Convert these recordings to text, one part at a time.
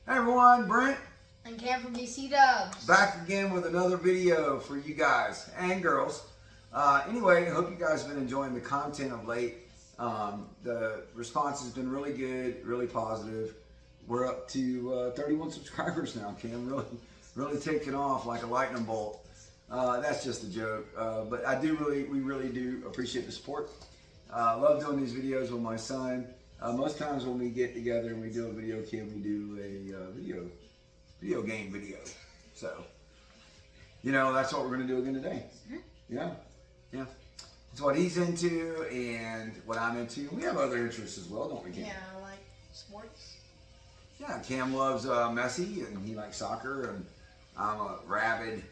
Hey everyone, Brent And Cam from DC Dubs. back again with another video for you guys and girls. Anyway, I hope you guys have been enjoying the content of late. The response has been really good, really positive. We're up to 31 subscribers now, Cam. Really taking off like a lightning bolt. That's just a joke, but we really do appreciate the support. Love doing these videos with my son. Most times when we get together and we do a video, Cam, we do a video game video. So, that's what we're going to do again today. Yeah. It's what he's into and what I'm into. We have other interests as well, don't we, Cam? Yeah, I like sports. Yeah, Cam loves Messi and he likes soccer, and I'm a rabid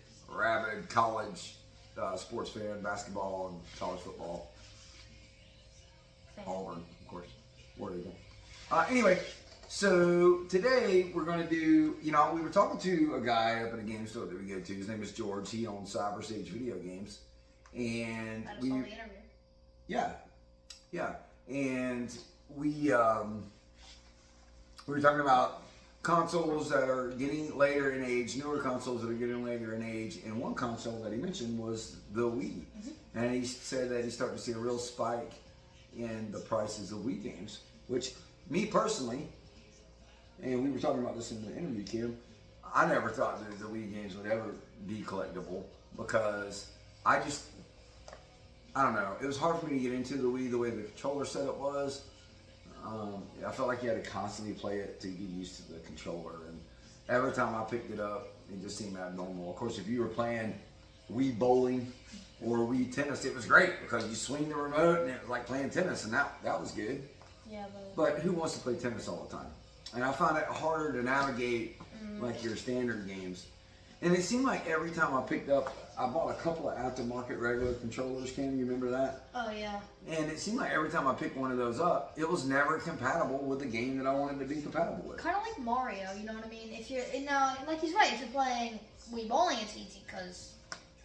college sports fan, basketball and college football. Auburn, of course. War Eagle. Anyway, so today we're going to do, we were talking to a guy up at a game store that we go to. His name is George. He owns Cyber Stage Video Games. And I just saw the interview. Yeah. And we were talking about consoles that are getting later in age, newer consoles that are getting later in age. And one console that he mentioned was the Wii. And he said that he's starting to see a real spike in the prices of Wii games, which me personally, and we were talking about this in the interview, Kim, I never thought that the Wii games would ever be collectible because I don't know, it was hard for me to get into the Wii the way the controller setup was. I felt like you had to constantly play it to get used to the controller, and every time I picked it up, it just seemed abnormal. Of course, if you were playing Wii bowling or Wii tennis, it was great because you swing the remote and it was like playing tennis, and that was good. Yeah, But who wants to play tennis all the time? And I find it harder to navigate like your standard games. And it seemed like every time I bought a couple of aftermarket regular controllers, Cam, you remember that? Oh, yeah. And it seemed like every time I picked one of those up, it was never compatible with the game that I wanted to be compatible with. Kind of like Mario, you know what I mean? If you're, like he's right, if you're playing Wii Bowling, it's easy because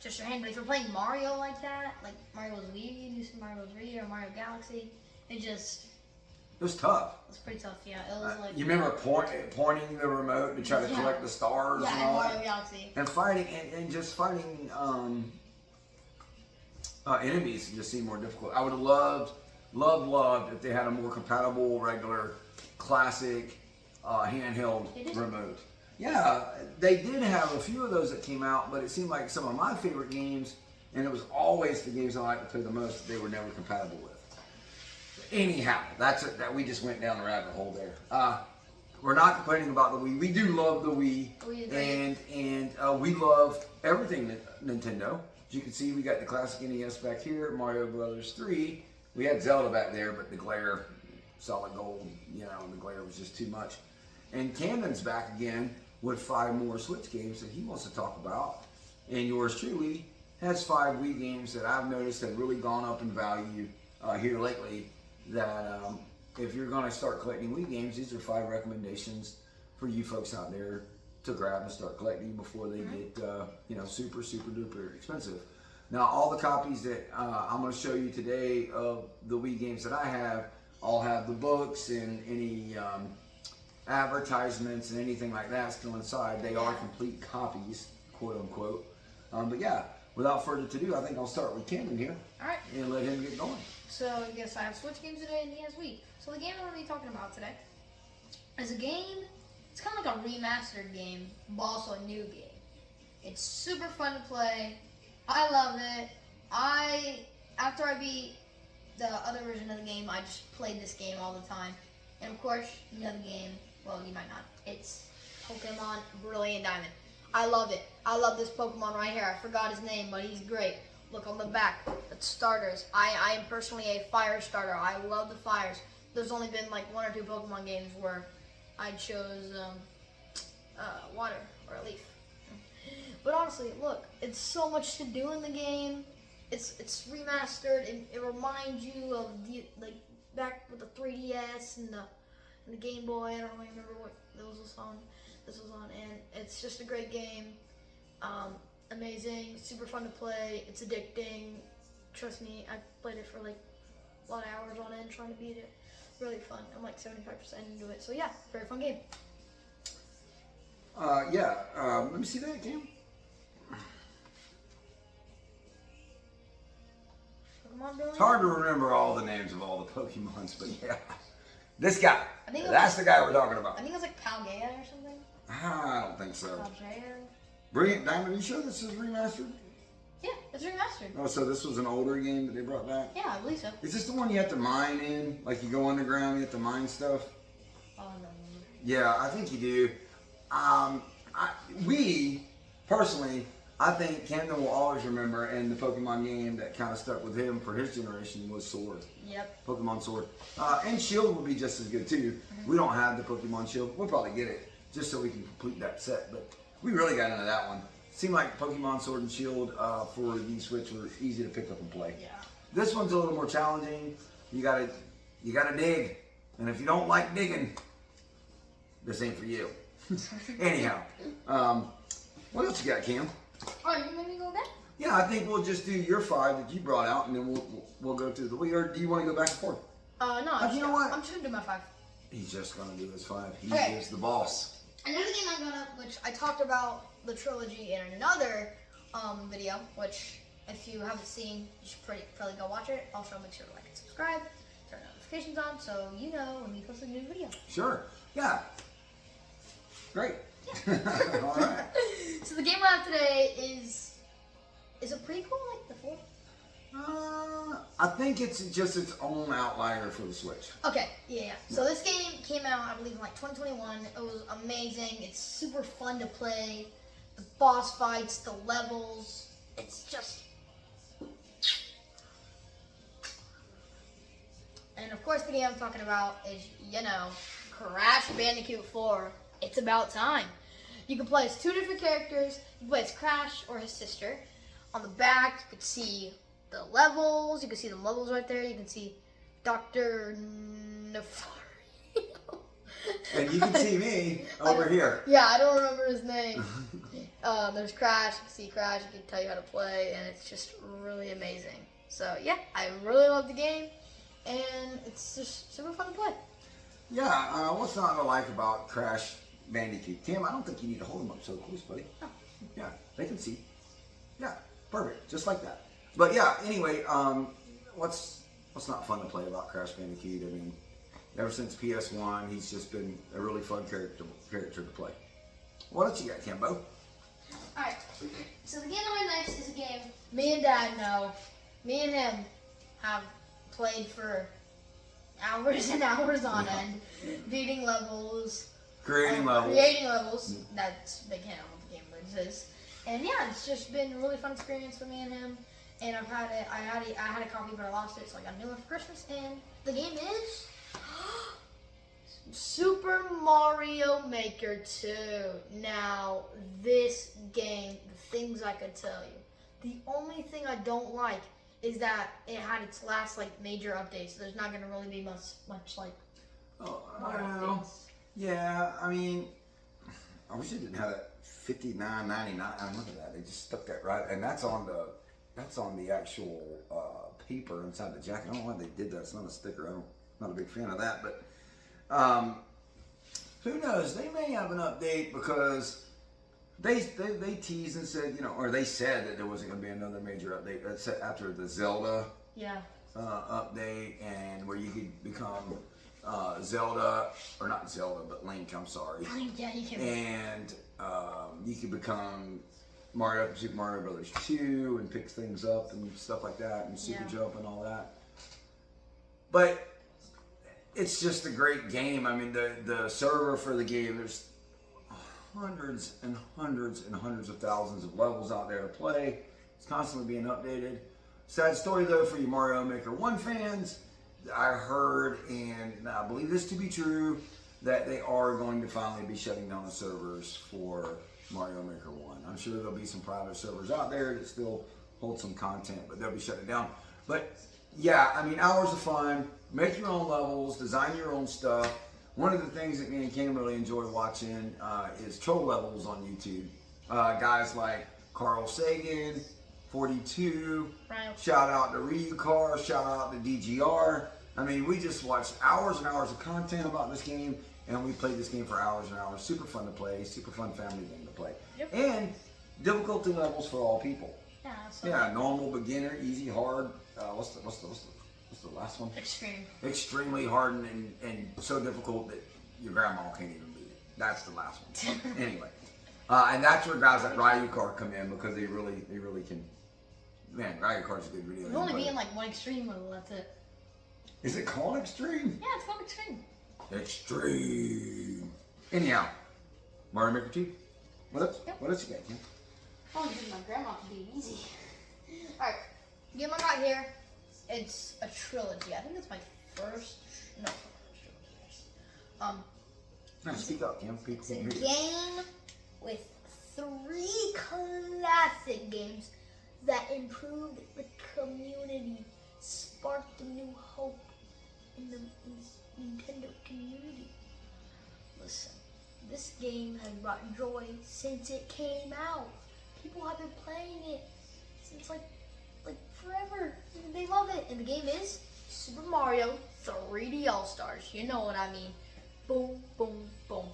just your hand. But if you're playing Mario like that, like Mario's Wii, you do some Mario's Wii or Mario Galaxy, it was tough. It's pretty tough, yeah. It was like you remember pointing the remote to try to collect the stars and all Mario that? Galaxy. And fighting enemies just seemed more difficult. I would have loved if they had a more compatible, regular, classic handheld remote. Yeah, they did have a few of those that came out, but it seemed like some of my favorite games, and it was always the games I like to play the most, that they were never compatible with. Anyhow, that's it. That we just went down the rabbit hole there. We're not complaining about the Wii. We do love the Wii, and we love everything Nintendo. As you can see, we got the classic NES back here, Mario Brothers 3. We had Zelda back there, but the glare, solid gold, the glare was just too much. And Camden's back again with 5 more Switch games that he wants to talk about. And yours truly has 5 Wii games that I've noticed have really gone up in value here lately. That if you're going to start collecting Wii games, these are 5 recommendations for you folks out there to grab and start collecting before they get super duper expensive. Now, all the copies that I'm going to show you today of the Wii games that I have all have the books and any advertisements and anything like that still inside. They are complete copies, quote unquote. But yeah, without further ado, I think I'll start with Camden here. All right. And let him get going. So I guess I have Switch games today and he has Wii. So the game I'm going to be talking about today is a game, it's kind of like a remastered game, but also a new game. It's super fun to play. I love it. After I beat the other version of the game, I just played this game all the time. And of course, you know the game, well, you might not. It's Pokemon Brilliant Diamond. I love it. I love this Pokemon right here. I forgot his name, but he's great. Look on the back, it's starters. I am personally a fire starter. I love the fires. There's only been like 1 or 2 Pokemon games where I chose water or a leaf. But honestly, look, it's so much to do in the game. It's remastered, and it reminds you of back with the 3DS and the Game Boy. I don't really remember what this was on, and it's just a great game. Amazing, super fun to play. It's addicting. Trust me, I played it for like a lot of hours on end trying to beat it. Really fun. I'm like 75% into it. So yeah, very fun game. Yeah. Let me see that, Cam. Pokemon Billy? It's hard to remember all the names of all the Pokemons, but yeah. This guy. I think That's the guy we're talking about. I think it was like Palgea or something. I don't think so. Palgea. Brilliant Diamond, are you sure this is remastered? Yeah, it's remastered. Oh, so this was an older game that they brought back? Yeah, I believe so. Is this the one you have to mine in? Like you go underground, you have to mine stuff? Oh, no. Yeah, I think you do. We, personally, I think Camden will always remember, and the Pokemon game that kind of stuck with him for his generation was Sword. Yep. Pokemon Sword. And Shield will be just as good too. We don't have the Pokemon Shield. We'll probably get it just so we can complete that set. But we really got into that one. Seemed like Pokemon Sword and Shield for the Switch were easy to pick up and play. Yeah. This one's a little more challenging. You gotta dig. And if you don't like digging, this ain't for you. Anyhow, what else you got, Cam? Oh, you made me go back? Yeah, I think we'll just do your 5 that you brought out, and then we'll go through or do you want to go back and forth? No. You know what? I'm just gonna do my 5. He's just gonna do his 5. He Okay. is the boss. Another game I got up, which I talked about the trilogy in another video, which if you haven't seen, you should probably go watch it. Also, make sure to like and subscribe, turn notifications on, so you know when we post a new video. Sure. Yeah. Great. All right. So the game I have today is a prequel, like the fourth? I think it's just its own outlier for the Switch. Okay, yeah. So this game came out, I believe, in like 2021. It was amazing. It's super fun to play. The boss fights, the levels. It's just... And of course the game I'm talking about is, Crash Bandicoot 4. It's about time. You can play as 2 different characters. You can play as Crash or his sister. On the back, you can see the levels. You can see the levels right there. You can see Dr. Nefari. And you can see me over here. Yeah, I don't remember his name. There's Crash. You can see Crash. You can tell you how to play, and it's just really amazing. So yeah, I really love the game, and it's just super fun to play. Yeah, what's not to like about Crash Bandicoot? Cam, I don't think you need to hold them up so close, buddy. Oh. Yeah, they can see. Yeah, perfect, just like that. But yeah, anyway, what's not fun to play about Crash Bandicoot? I mean, ever since PS1, he's just been a really fun character to play. What else you got, Cambo? Alright, so the game I have next is a game me and Dad know. Me and him have played for hours and hours on end, beating levels, Creating levels. creating levels. That's big hint on what the game is. And yeah, it's just been a really fun experience for me and him. And I've had it. I had a copy, but I lost it, so I got a new one for Christmas. And the game is Super Mario Maker 2. Now, this game, the things I could tell you. The only thing I don't like is that it had its last major update, so there's not going to really be much more updates. Yeah, I mean, I wish it didn't have that $59.99. I mean, look at that. They just stuck that right, and that's on the actual paper inside the jacket. I don't know why they did that. It's not a sticker. I'm not a big fan of that, but who knows? They may have an update because they teased and said, or they said that there wasn't going to be another major update. That's after the Zelda update, and where you could become Zelda, or not Zelda, but Link. I'm sorry. Link, yeah, you can. And you could become Super Mario Brothers 2 and pick things up and stuff like that, and Super Jump and all that. But it's just a great game. I mean, the server for the game, there's hundreds and hundreds and hundreds of thousands of levels out there to play. It's constantly being updated. Sad story though for you Mario Maker 1 fans. I heard, and I believe this to be true, that they are going to finally be shutting down the servers for Mario Maker 1. I'm sure there'll be some private servers out there that still hold some content, but they'll be shutting down. But yeah, I mean, hours of fun, make your own levels, design your own stuff. One of the things that me and Cam really enjoy watching is troll levels on YouTube. Guys like Carl Sagan, 42, Right. shout out to Ryucar, shout out to DGR. I mean, we just watched hours and hours of content about this game, and we played this game for hours and hours. Super fun to play, super fun family game to play. Yep. And difficulty levels for all people. Yeah. So Yeah, normal, beginner, easy, hard. What's the last one? Extreme. Extremely hard and so difficult that your grandma can't even beat it. That's the last one. Anyway, and that's where guys like Ryucar come in because they really can. Man, Ryucar's a good video. We've only been like one extreme level. That's it. Is it called Extreme? Yeah, it's called extreme. Extreme. Anyhow, Mario Maker 2. What else? Yep. What else you got, Kim? Oh, because my grandma can be easy. Alright, game I got here, it's a trilogy. I think it's my first, no, No, speak up, Kim. People it's can a hear you. game with 3 classic games that improved the community, sparked a new hope in the Nintendo community. Listen, this game has brought joy since it came out. People have been playing it since like forever. They love it. And the game is Super Mario 3D All-Stars. You know what I mean. Boom, boom, boom.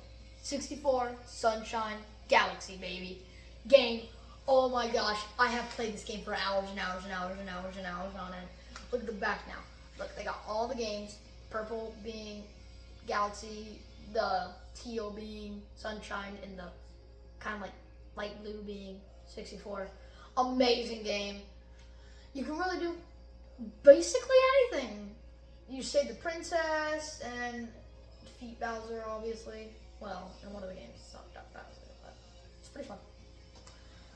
64, Sunshine, Galaxy, baby. Game. Oh my gosh. I have played this game for hours and hours and hours and hours and hours on end. Look at the back now. Look, they got all the games. Purple being Galaxy, the teal being Sunshine, and the kind of like light blue being 64. Amazing game. You can really do basically anything. You save the princess and defeat Bowser, obviously. Well, in one of the games, it's not Bowser, but it's pretty fun.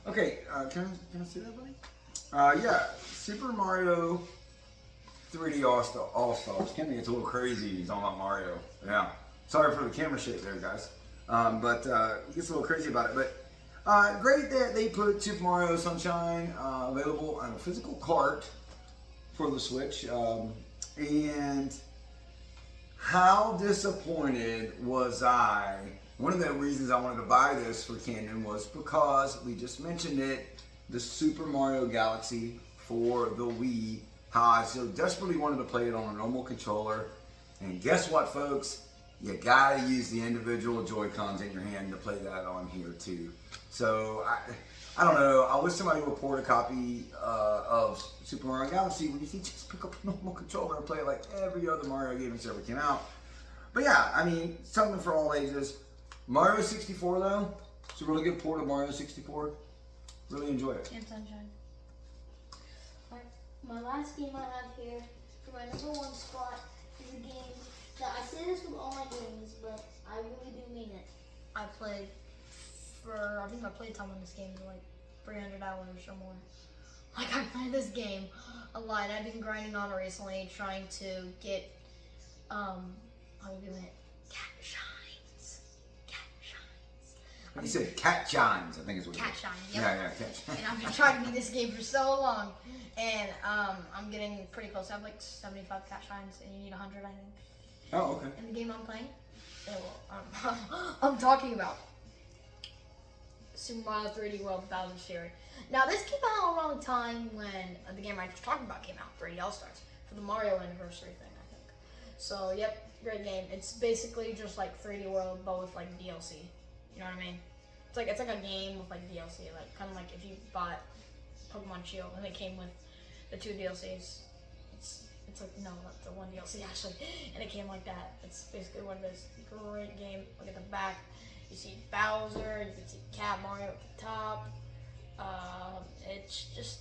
Okay, can I see that, buddy? Yeah, Super Mario 3D All-Stars. Kenny gets a little crazy. He's talking about Mario. Yeah. Sorry for the camera shake there, guys. But he gets a little crazy about it. But great that they put Super Mario Sunshine available on a physical cart for the Switch. And how disappointed was I? One of the reasons I wanted to buy this for Canyon was because we just mentioned it, the Super Mario Galaxy for the Wii. How I so desperately wanted to play it on a normal controller. And guess what, folks? You gotta use the individual Joy-Cons in your hand to play that on here too. So I don't know. I wish somebody would port a copy of Super Mario Galaxy where you can just pick up a normal controller and play it like every other Mario game that's ever came out. But yeah, I mean, something for all ages. Mario 64 though, it's a really good port of Mario 64. Really enjoy it. And Sunshine. Alright, my last game I have here for my #1 spot is a game that I say this with all my games, but I really do mean it. I think my playtime on this game is like 300 hours or more. Like, I played this game a lot, and I've been grinding on it recently, trying to get, how do we do it? Cat Shines. You said Cat Shines, I think is what Cat Shines, yep. Yeah, Cat Shines. And I've been trying to beat this game for so long, and I'm getting pretty close. I have like 75 Cat Shines, and you need 100, I think. Oh, okay. In the game I'm playing, I'm talking about Super Mario 3D World Bowser's Fury. Now, this came out around the time when the game I just talked about came out, 3D All-Stars, for the Mario anniversary thing, I think. So, yep, great game. It's basically just like 3D World, but with like DLC. You know what I mean? It's like a game with like DLC, like kind of like if you bought Pokemon Shield and it came with the 2 DLCs. It's like, no, not the 1 DLC actually, and it came like that. It's basically what it is. Great game. Look at the back. You see Bowser, you can see Cat Mario at the top. It's just,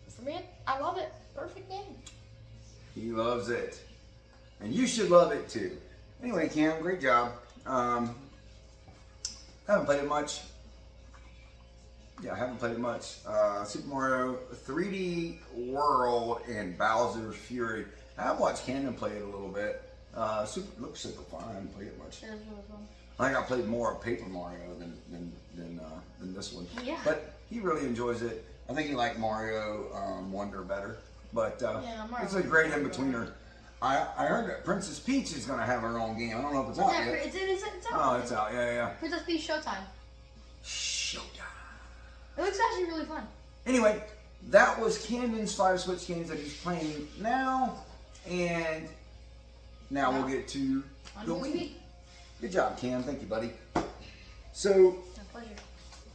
for me, I love it. Perfect game. He loves it. And you should love it too. Anyway, Cam, great job. I haven't played it much. Yeah, I haven't played it much. Super Mario 3D World and Bowser's Fury. I've watched Cannon play it a little bit. Looks super fun. I haven't played it much. It was really fun. I think I played more of Paper Mario than this one. Yeah. But he really enjoys it. I think he liked Mario Wonder better. But Yeah, Mario it's a great Wonder. in-betweener. I heard that Princess Peach is going to have her own game. I don't know if it's out Yeah, yet. it's out. Oh, it's out. Yeah. Princess Peach Showtime. Showtime. It looks actually really fun. Anyway, that was Camden's 5 Switch games that he's playing now. And now we'll get to the Wii. Good job, Cam. Thank you, buddy. So, My pleasure.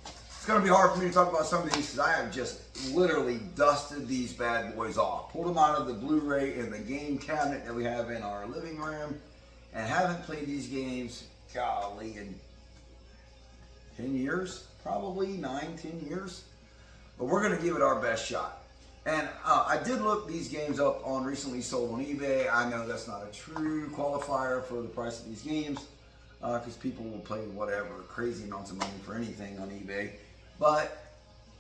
it's going to be hard for me to talk about some of these because I have just literally dusted these bad boys off. Pulled them out of the Blu-ray and the game cabinet that we have in our living room and haven't played these games, golly, in 10 years, probably 9-10 years. But we're going to give it our best shot. And I did look these games up on recently sold on eBay. I know that's not a true qualifier for the price of these games because people will pay whatever, crazy amounts of money for anything on eBay. But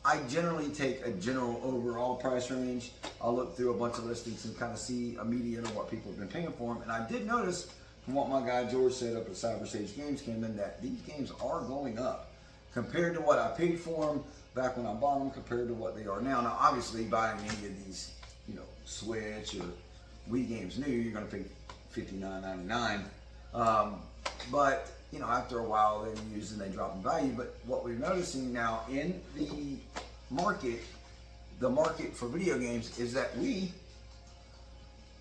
I generally take a general overall price range. I'll look through a bunch of listings and kind of see a median of what people have been paying for them. And I did notice from what my guy George said up at Cyber Sage Games came in that these games are going up compared to what I paid for them back when I bought them compared to what they are now. Now, obviously, buying any of these, Switch or Wii games new, you're going to pay $59.99. But, after a while, they use and they drop in value. But what we're noticing now in the market for video games is that Wii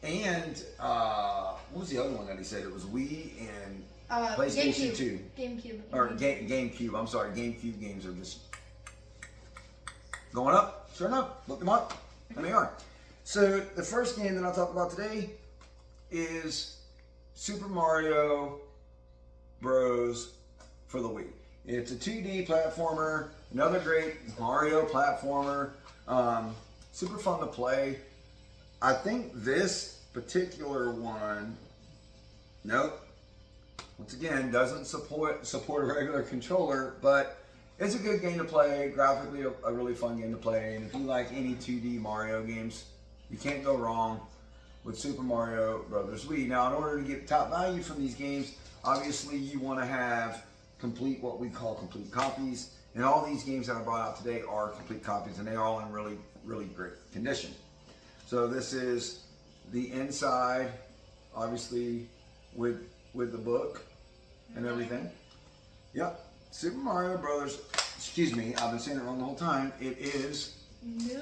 and, what was the other one that he said? It was Wii and PlayStation GameCube. 2. GameCube. Or GameCube, I'm sorry, GameCube games are just going up. Sure enough, look them up, and they are. So the first game that I'll talk about today is Super Mario Bros. For the Wii. It's a 2D platformer, another great Mario platformer, super fun to play. I think this particular one, nope, once again, doesn't support a regular controller, but it's a good game to play, graphically a really fun game to play, and if you like any 2D Mario games, you can't go wrong with Super Mario Brothers Wii. Now, in order to get top value from these games, obviously you want to have what we call complete copies, and all these games that I brought out today are complete copies, and they're all in really, really great condition. So this is the inside, obviously, with the book and everything. Yep. Super Mario Brothers, excuse me, I've been saying it wrong the whole time. It is,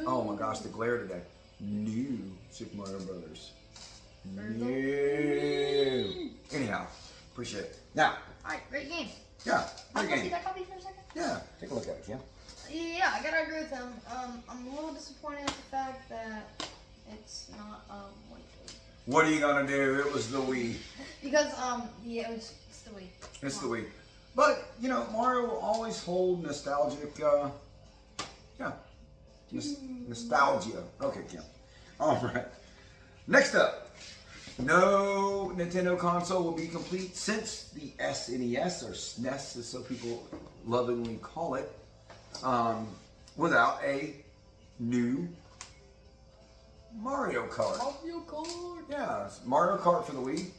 oh my gosh, the glare today. New Super Mario Brothers. New. Anyhow, appreciate it. Now. Alright, great game. Yeah, Can great I see game. that copy for a second? Yeah, take a look at it, Kim. Yeah, I gotta agree with him. I'm a little disappointed at the fact that it's not What are you gonna do? It was the Wii. because yeah, it's the Wii. It's the Wii. But, Mario will always hold nostalgic, nostalgia. Okay, Kim. All right. Next up, no Nintendo console will be complete since the SNES, or SNES as some people lovingly call it, without a new Mario Kart. Mario Kart. Yeah, it's Mario Kart for the Wii.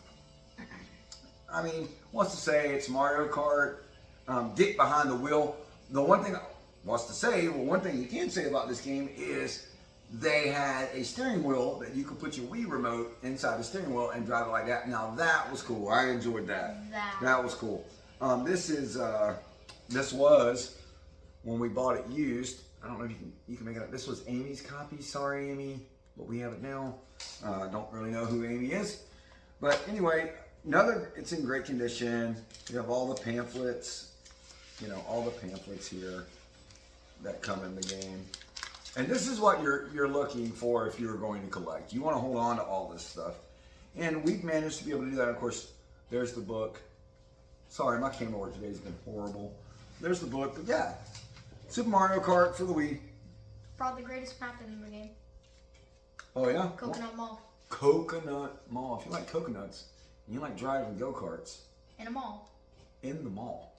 I mean, what's to say it's Mario Kart, get behind the wheel. The one thing, one thing you can say about this game is they had a steering wheel that you could put your Wii remote inside the steering wheel and drive it like that. Now that was cool. I enjoyed that. That was cool. This was when we bought it used. I don't know if you can make it up. This was Amy's copy. Sorry, Amy, but we have it now. Don't really know who Amy is, but anyway. It's in great condition. You have all the pamphlets, all the pamphlets here that come in the game. And this is what you're looking for if you're going to collect. You want to hold on to all this stuff. And we've managed to be able to do that. Of course, there's the book. Sorry, my camera work today has been horrible. There's the book. But yeah, Super Mario Kart for the Wii. Probably the greatest map in the game. Oh yeah? Coconut Mall. Coconut Mall. If you like coconuts, and you like driving go-karts. In a mall. In the mall.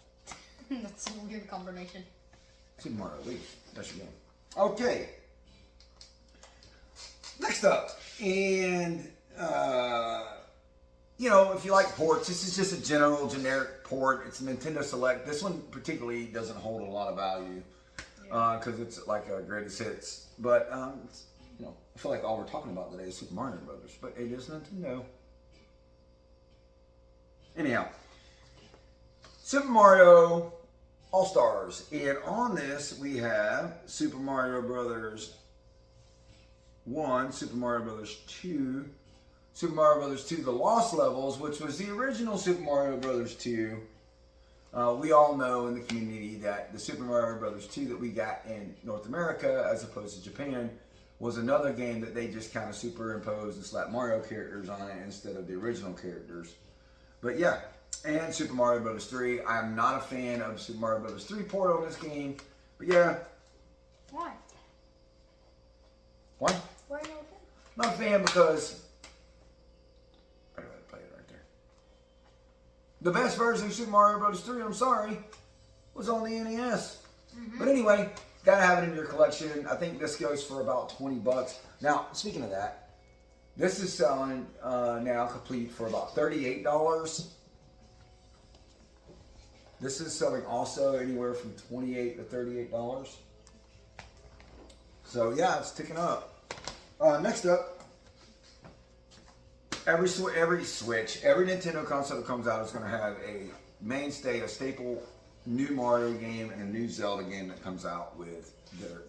That's a weird combination. Super Mario Wii. That's your game. Okay. Next up, and if you like ports, this is just a generic port. It's a Nintendo Select. This one particularly doesn't hold a lot of value because it's like a greatest hits. But I feel like all we're talking about today is Super Mario Brothers, but it is Nintendo. Anyhow, Super Mario All-Stars, and on this we have Super Mario Brothers 1, Super Mario Brothers 2, Super Mario Brothers 2 The Lost Levels, which was the original Super Mario Brothers 2. We all know in the community that the Super Mario Brothers 2 that we got in North America, as opposed to Japan, was another game that they just kind of superimposed and slapped Mario characters on it instead of the original characters. But yeah, and Super Mario Brothers 3. I'm not a fan of Super Mario Brothers 3 port on this game, but yeah. Why? Why? Why are you not a fan? Not a fan because I gotta play it right there. The best version of Super Mario Bros. 3, I'm sorry, was on the NES. But anyway, gotta have it in your collection. I think this goes for about $20. Now, speaking of that, this is selling now complete for about $38. This is selling also anywhere from $28 to $38. So yeah, it's ticking up. Next up, every Switch, every Nintendo console that comes out is going to have a mainstay, a staple new Mario game and a new Zelda game that comes out with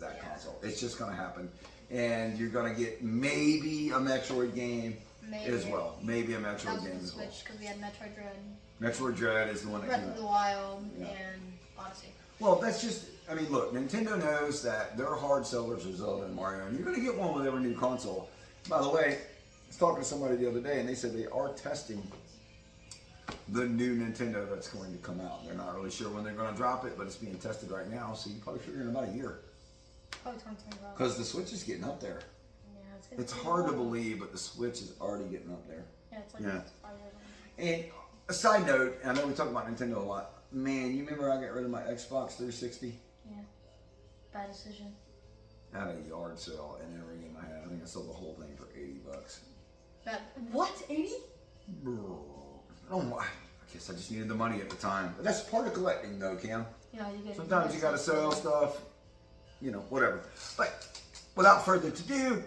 that console. It's just going to happen. And you're going to get maybe a Metroid game as well. Maybe a Metroid game as well. Switch because we had Metroid Dread. Metroid Dread is the one that Breath came of out. the Wild and Odyssey. Well, that's just, I mean, look, Nintendo knows that they're hard sellers of Zelda and Mario, and you're going to get one with every new console. By the way, I was talking to somebody the other day, and they said they are testing the new Nintendo that's going to come out. They're not really sure when they're going to drop it, but it's being tested right now, so you probably figure in about a year. Probably 2025. Because the Switch is getting up there. Yeah, It's hard to believe, but the Switch is already getting up there. Yeah, it's like Yeah. 5 years old. And a side note, I know we talk about Nintendo a lot. Man, you remember I got rid of my Xbox 360? Yeah. Bad decision. I had a yard sale and every game I had. I think I sold the whole thing for $80. Bad. What? 80? I guess I just needed the money at the time. But that's part of collecting, though, Cam. You know, you get. Sometimes you gotta sell stuff, you know, whatever. But without further ado,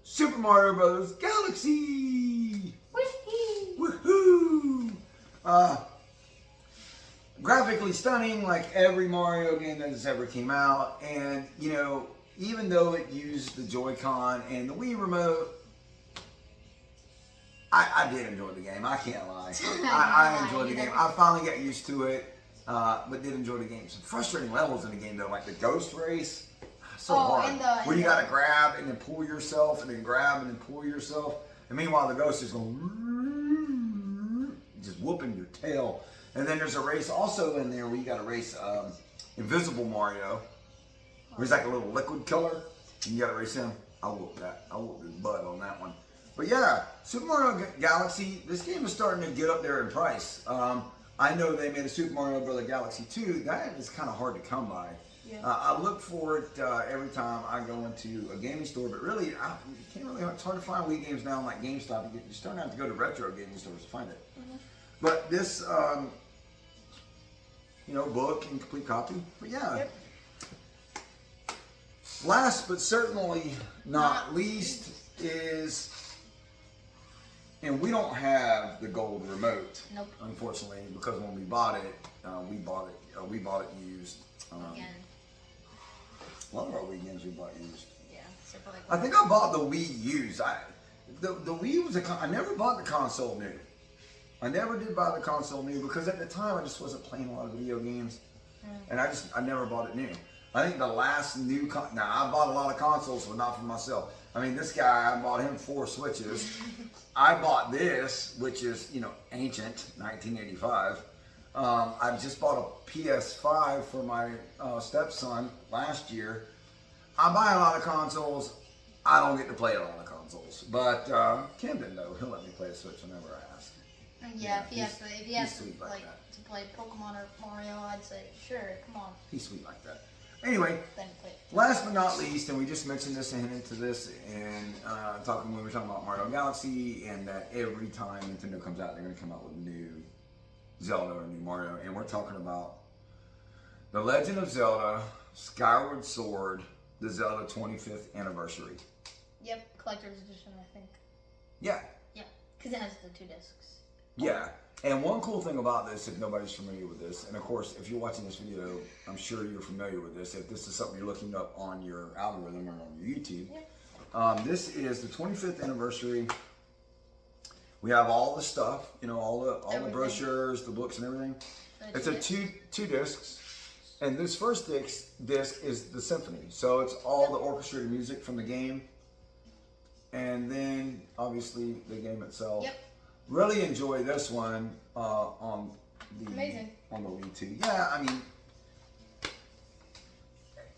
Super Mario Bros. Galaxy! Whee! Woohoo! Graphically stunning, like every Mario game that has ever came out. And, you know, even though it used the Joy-Con and the Wii Remote, I did enjoy the game. I can't lie. I enjoyed the game. I finally got used to it, but did enjoy the game. Some frustrating levels in the game, though, like the Ghost Race. So hard. Where you gotta grab and then pull yourself, and then grab and then pull yourself. And meanwhile, the ghost is going, just whooping your tail. And then there's a race also in there where you gotta race Invisible Mario, where he's like a little liquid killer, and you gotta race him. I whooped his butt on that one. But yeah, Super Mario Galaxy, this game is starting to get up there in price. I know they made a Super Mario Bros. Galaxy 2. That is kind of hard to come by. Yeah. I look for it every time I go into a gaming store, but really, you can't really. It's hard to find Wii games now, like GameStop. You're starting to have to go to retro gaming stores to find it. Mm-hmm. But this, you know, book and complete copy. But yeah. Yep. Last but certainly not least is, and we don't have the gold remote, Nope. unfortunately, because when we bought it, we bought it used. Again. A lot of our Wii games we bought used. Yeah. So for like. I think I bought the Wii used. The Wii was I never bought the console new. I never did buy the console new because at the time I just wasn't playing a lot of video games, and I never bought it new. I think the last new now I bought a lot of consoles, but not for myself. I mean, this guy, I bought him 4 Switches. I bought this, which is, you know, ancient, 1985. I just bought a PS5 for my stepson last year. I buy a lot of consoles. I don't get to play a lot of consoles. But Camden, though, he'll let me play a Switch whenever I ask. Yeah, if he has to sweet like like that. to play Pokemon or Mario, I'd say sure, come on. He's sweet like that. Anyway, Then play it. last but not least, and we just mentioned this and hinted to this, and when we were talking about Mario Galaxy, and that every time Nintendo comes out, they're going to come out with new Zelda or new Mario, and we're talking about The Legend of Zelda, Skyward Sword, the Zelda 25th anniversary. Yep, collector's edition, I think. Yeah, Yeah, because it has the 2 discs. yeah. And one cool thing about this, if nobody's familiar with this, and of course, if you're watching this video, I'm sure you're familiar with this. If this is something you're looking up on your algorithm or on your YouTube, Yeah. this is the 25th anniversary We have all the stuff, you know, all the Everything. brochures, the books, and everything. And It's a two discs, and this first disc is the symphony. So it's all the orchestrated music from the game, and then obviously the game itself. Yep. Really enjoy this one on the Amazing. on the Wii too. Yeah, I mean,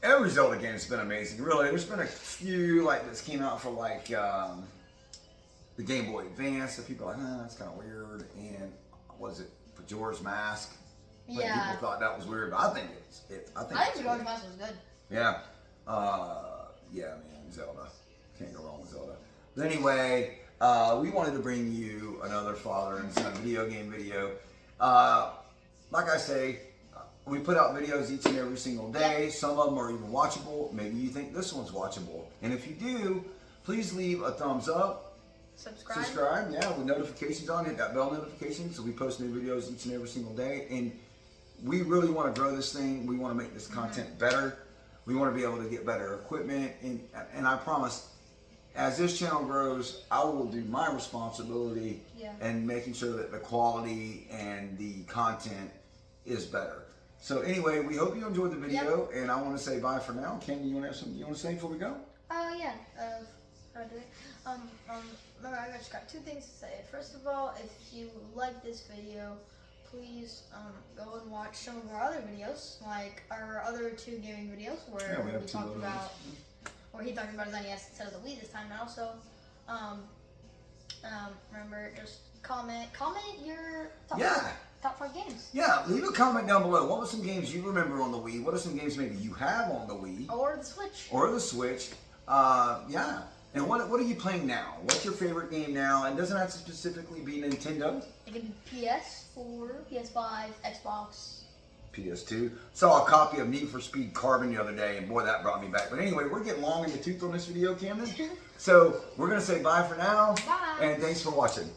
every Zelda game's been amazing. Really, there's been a few like this came out for like the Game Boy Advance that people are like, that's kind of weird. And what is it, Majora's Mask? Like, Yeah. people thought that was weird, but I think I think it's Majora's good. Mask was good. Yeah. Yeah, man, Zelda. Can't go wrong with Zelda. But anyway, we wanted to bring you another father and son video game video. Like I say, we put out videos each and every single day. Some of them are even watchable. Maybe you think this one's watchable. And if you do, please leave a thumbs up. Subscribe. Yeah, with notifications on. Hit that bell notification so we post new videos each and every single day. And we really want to grow this thing. We want to make this content better. We want to be able to get better equipment. And I promise, as this channel grows, I will do my responsibility in making sure that the quality and the content is better. So anyway, we hope you enjoyed the video, and I want to say bye for now. Ken, you want to have something you want to say before we go? Yeah. How do I do it? Remember, I just got two things to say. First of all, if you like this video, please go and watch some of our other videos, like our other two gaming videos where we have we two talked other about, where he talked about his NES instead of the Wii this time, and also, remember, just comment your top 5 games. Yeah, leave a comment down below. What were some games you remember on the Wii? What are some games maybe you have on the Wii? Or the Switch. Or the Switch. Yeah. And what are you playing now? What's your favorite game now? And doesn't have to specifically be Nintendo. It can be PS4, PS5, Xbox. PS2. Saw a copy of Need for Speed Carbon the other day, and boy, that brought me back. But anyway, we're getting long in the tooth on this video, Camden. So we're going to say bye for now. Bye. And thanks for watching.